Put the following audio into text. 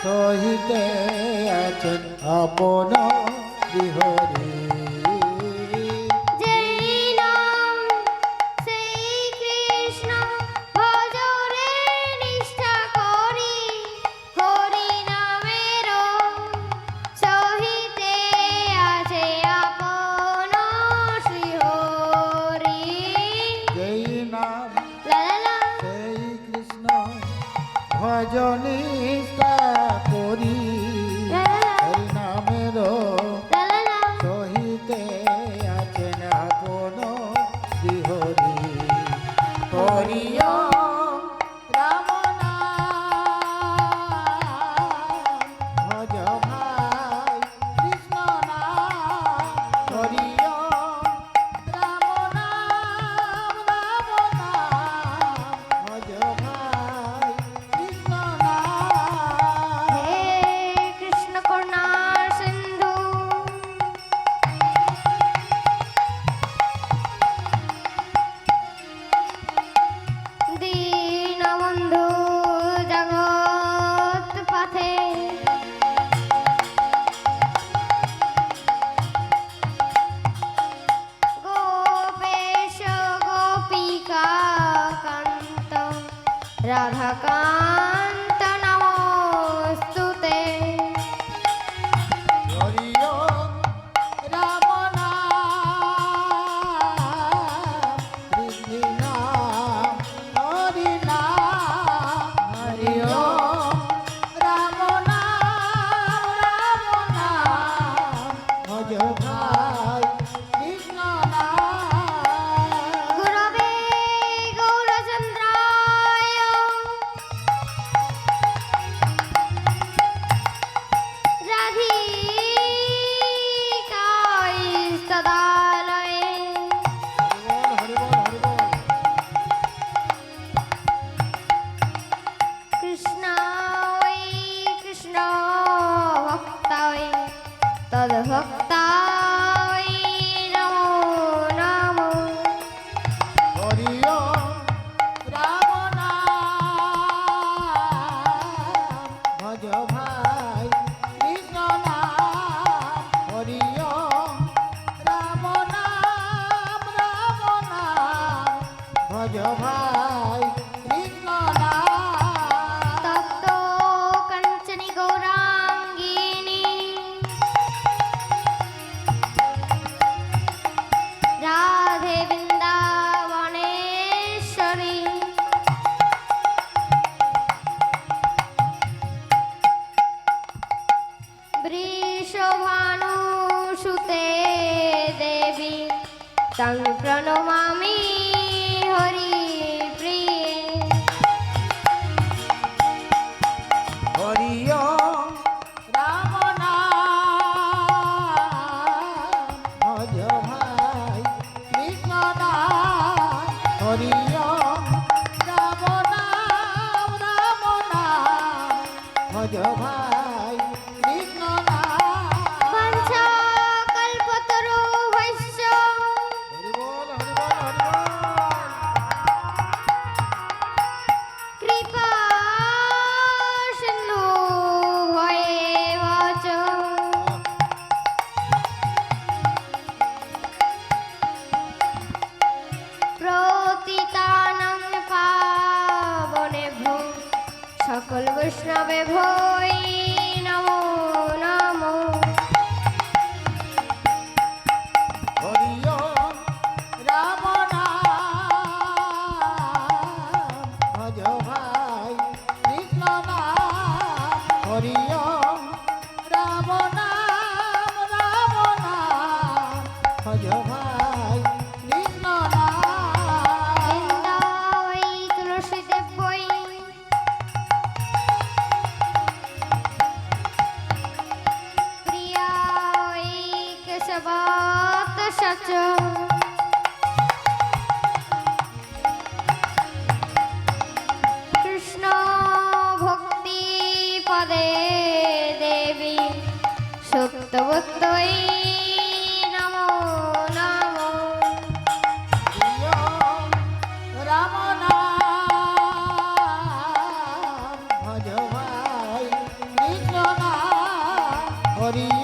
সহিতে আছেন আপন বিহরি। ভজনিষ্ঠা করি হরি নামের সহিতে আছেন আপন বিহরি। হরিও রাম নাম ভজ ভাই কৃষ্ণ নাম। হরিও রাম নাম ভজ ভাই কৃষ্ণ নাম। হে কৃষ্ণ করুণা সিন্ধু দীনবন্ধু জগৎ পথে গোপেশ গোপিকা কান্ত রাধাকান্ত নমস্তুতে। হরিও রাম নাম হরি নাম হরি নাম। হরিও রাম নাম ভজ ভাই কৃষ্ণ নাম। গুরবে গৌরচন্দ্রায় রাধিকায় সদালয়ে হরি বল হরি বল হরি বল। কৃষ্ণায় কৃষ্ণ ভক্তায় তদ্ভক্তায় নমো নমো। হরিও রাম নাম ভজ ভাই কৃষ্ণ নাম। হরিও রাম নাম ভজ ভাই কৃষ্ণ নাম। তপ্ত কাঞ্চনি গৌরাঙ্গিনী রাধে বৃন্দাবনেশ্বরী বৃষভানুসুতে দেবী তং প্রণমামি হরি প্রিয়ে। হরিও রাম নাম ভজ ভাই কৃষ্ণ নাম। হরিও রাম নাম ভজ ভাই কৃষ্ণ নাম। বাঞ্ছা কল্পতরু ভৈশ্য হরি বল হরি বল হরি বল। কৃপা সিন্ধু ভয়েব চ প্রতিতানং পাবনেভ্যো সকল বৈষ্ণবে ভৈ নমো নমো। হরিও রাম নাম ভজ ভাই কৃষ্ণ নাম। হরিও রাম নাম ভজ ভাই কৃষ্ণ নাম। বৃন্দাবৈ তুলসী দেব্যৈ প্রিয়ায় কেশবাত সচ কৃষ্ণ ভক্তি পদে দেবী সত্যবত্যৈ নমো নমো। হরিও রাম নাম ভজ ভাই করি